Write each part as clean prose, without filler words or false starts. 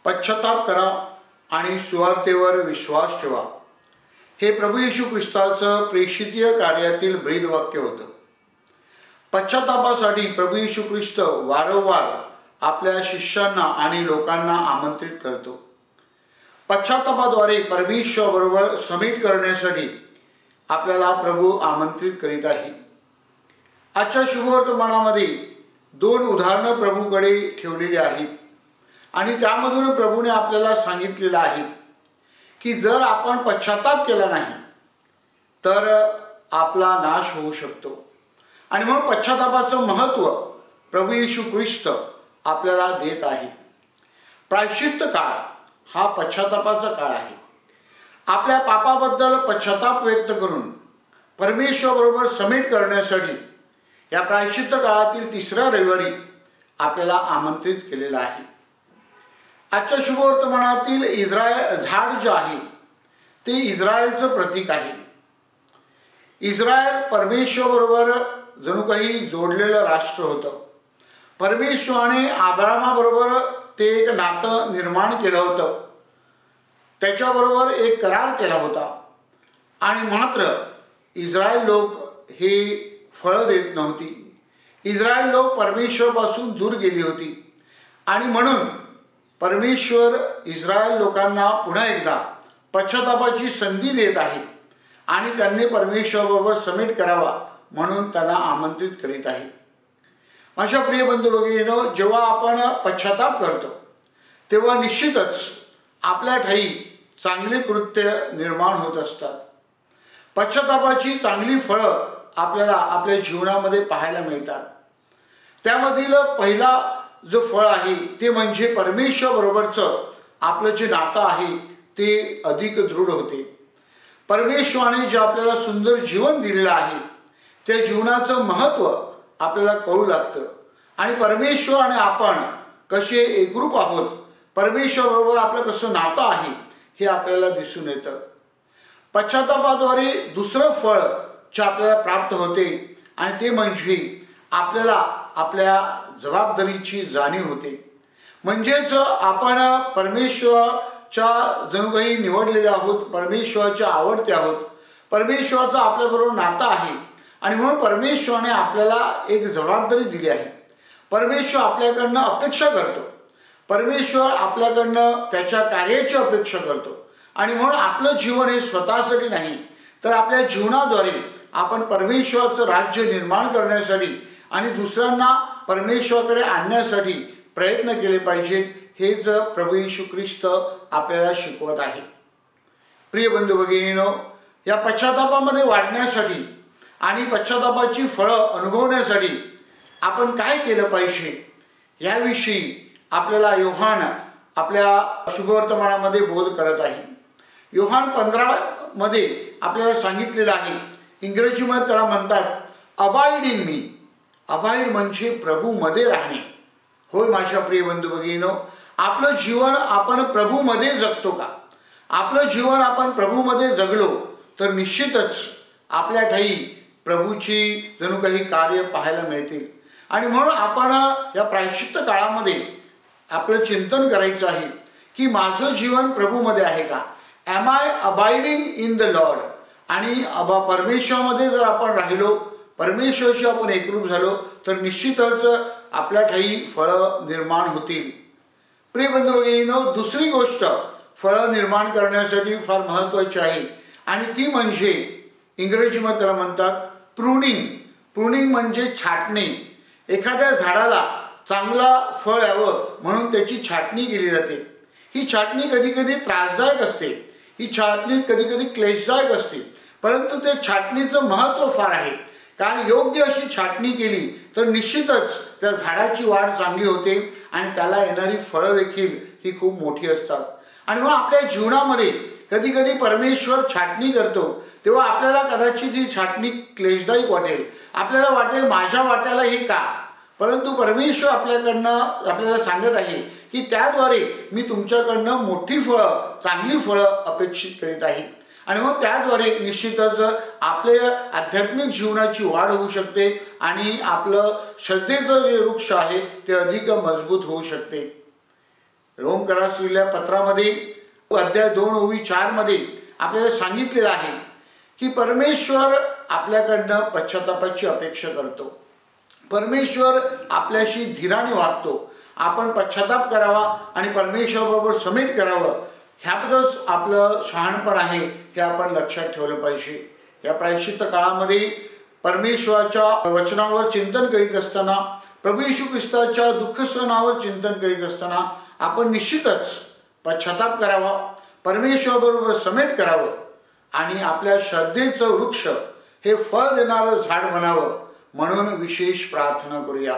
पश्चाताप करा आणि सुवार्तेवर विश्वास ठेवा. हे प्रभू येशू ख्रिस्ताचं प्रेषितीय कार्यातील ब्रीद वाक्य होतं. पश्चातापासाठी प्रभू येशू ख्रिस्त वारंवार आपल्या शिष्यांना आणि लोकांना आमंत्रित करतो. पश्चातापाद्वारे परमेश्वराबरोबर समीट करण्यासाठी आपल्याला प्रभू आमंत्रित करीत आहे. आजच्या शुभवर्तमानामध्ये 2 उदाहरणं प्रभूकडे ठेवलेली आहेत आणि त्यामधून प्रभूने आपल्याला सांगितलेलं आहे की जर आपण पश्चाताप केला नाही तर आपला नाश होऊ शकतो. आणि म्हणून पश्चातापाचं महत्त्व प्रभू येशू ख्रिस्त आपल्याला देत आहे. प्रायश्चित्त काळ हा पश्चातापाचा काळ आहे. आपल्या पापाबद्दल पश्चाताप व्यक्त करून परमेश्वराबरोबर समीट करण्यासाठी या प्रायश्चित्त काळातील 3ऱ्या रविवारी आपल्याला आमंत्रित केलेलं आहे. आजच्या शुभवर्तमानातील इस्रायल झाड जे आहे ते इस्रायलचं प्रतीक आहे. इस्रायल परमेश्वराबरोबर जणू काही जोडलेलं राष्ट्र होतं. परमेश्वराने अब्राहामाबरोबर ते एक नातं निर्माण केलं होतं, त्याच्याबरोबर एक करार केला होता. आणि मात्र इस्रायल लोक हे फळं देत नव्हती. इस्रायल लोक परमेश्वरापासून दूर गेली होती आणि म्हणून परमेश्वर इस्रायल लोकांना पुन्हा एकदा पश्चातापाची संधी देत आहे आणि त्यांनी परमेश्वराबरोबर समीट करावा म्हणून त्यांना आमंत्रित करीत आहे. माझ्या प्रिय बंधू भगिनींनो, जेव्हा आपण पश्चाताप करतो तेव्हा निश्चितच आपल्या ठायी चांगले कृत्य निर्माण होत असतात. पश्चातापाची चांगली फळं आपल्याला आपल्या जीवनामध्ये पाहायला मिळतात. त्यामधील पहिला जो फळ आहे ते म्हणजे परमेश्वराबरोबरचं आपलं जे नातं आहे ते अधिक दृढ होते. परमेश्वराने जे आपल्याला सुंदर जीवन दिलेलं आहे त्या जीवनाचं महत्त्व आपल्याला कळू लागतं आणि परमेश्वर आणि आपण कसे एकरूप आहोत, परमेश्वराबरोबर आपलं कसं नातं आहे हे आपल्याला दिसून येतं. पश्चातापाद्वारे दुसरं फळ जे आपल्याला प्राप्त होते आणि ते म्हणजे आपल्याला आपल्या जबाबदारीची जाणीव होते. म्हणजेच आपण परमेश्वराच्या जणू काही निवडलेले आहोत, परमेश्वराच्या आवडते आहोत, परमेश्वराचं आपल्याबरोबर नातं आहे आणि म्हणून परमेश्वराने आपल्याला एक जबाबदारी दिली आहे. परमेश्वर आपल्याकडनं अपेक्षा करतो, परमेश्वर आपल्याकडनं त्याच्या कार्याची अपेक्षा करतो आणि म्हणून आपलं जीवन हे स्वतःसाठी नाही तर आपल्या जीवनाद्वारे आपण परमेश्वराचं राज्य निर्माण करण्यासाठी आणि दुसऱ्यांना परमेश्वराकडे आणण्यासाठी प्रयत्न केले पाहिजेत. हेच प्रभू येशू ख्रिस्त आपल्याला शिकवत आहे. प्रिय बंधू भगिनींनो, या पश्चातापामध्ये वाढण्यासाठी आणि पश्चातापाची फळं अनुभवण्यासाठी आपण काय केलं पाहिजे याविषयी आपल्याला योहान आपल्या शुभवर्तमानामध्ये बोध करत आहे. योहान 15 मध्ये आपल्याला सांगितलेलं आहे, इंग्रजीमध्ये त्याला म्हणतात अबाईड इन मी. अबाईड म्हणजे प्रभूमध्ये राहणे. होय माझ्या प्रिय बंधू भगिनींनो, आपलं जीवन आपण प्रभूमध्ये जगतो का? आपलं जीवन आपण प्रभूमध्ये जगलो तर निश्चितच आपल्या ठायी प्रभूची जणू काही कार्य पाहायला मिळतील. आणि म्हणून आपण या प्रायश्चित्त काळामध्ये आपलं चिंतन करायचं आहे की माझं जीवन प्रभूमध्ये आहे का? Am I abiding in the Lord? आणि परमेश्वरामध्ये जर आपण राहिलो, परमेश्वराशी आपण एकरूप झालो तर निश्चितच आपल्या ठायी फळं निर्माण होतील. प्रिय बंधू भगिनींनो, दुसरी गोष्ट फळं निर्माण करण्यासाठी फार महत्त्वाची आहे आणि ती म्हणजे इंग्रजीमध्ये त्याला म्हणतात प्रूनिंग. प्रूनिंग म्हणजे छाटणी. एखाद्या झाडाला चांगला फळ यावं म्हणून त्याची छाटणी केली जाते. ही छाटणी कधी कधी त्रासदायक असते, ही छाटणी कधी कधी क्लेशदायक असते, परंतु त्या छाटणीचं महत्त्व फार आहे. कारण योग्य अशी छाटणी केली तर निश्चितच त्या झाडाची वाढ चांगली होते आणि त्याला येणारी फळं देखील ही खूप मोठी असतात. आणि मग आपल्या जीवनामध्ये कधी कधी परमेश्वर छाटणी करतो तेव्हा आपल्याला कदाचित ही छाटणी क्लेशदायक वाटेल. आपल्याला वाटेल माझ्या वाट्याला हे का? परंतु परमेश्वर आपल्याला सांगत आहे की त्याद्वारे मी तुमच्याकडनं मोठी फळं, चांगली फळं अपेक्षित करीत आहे. आणि मग त्याद्वारे निश्चितच आपल्या आध्यात्मिक जीवनाची वाढ होऊ शकते आणि आपलं श्रद्धेचं जे वृक्ष आहे ते अधिक मजबूत होऊ शकते. रोमकरास लिहिलेल्या पत्रामध्ये अध्याय 2:4 मध्ये आपल्याला सांगितलेलं आहे की परमेश्वर आपल्याकडनं पश्चातापाची अपेक्षा करतो. परमेश्वर आपल्याशी धीराने वागतो. आपण पश्चाताप करावा आणि परमेश्वराबरोबर समेट करावं, ह्याबद्दलच आपलं शहाणपण आहे हे आपण लक्षात ठेवलं पाहिजे. या प्रायश्चित्त काळामध्ये परमेश्वराच्या वचनावर चिंतन करीत असताना, प्रभू येशू ख्रिस्ताच्या दुःख सहनावर चिंतन करीत असताना आपण निश्चितच पश्चाताप करावा, परमेश्वराबरोबर समेट करावं आणि आपल्या श्रद्धेचं वृक्ष हे फळ देणारं झाड बनावं म्हणून विशेष प्रार्थना करूया.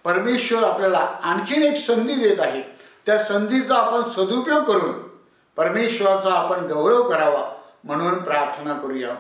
परमेश्वर आपल्याला आणखीन एक संधी देत आहे. त्या संधीचा आपण सदुपयोग करून परमेश्वराचा आपण गौरव करावा म्हणून प्रार्थना करूया.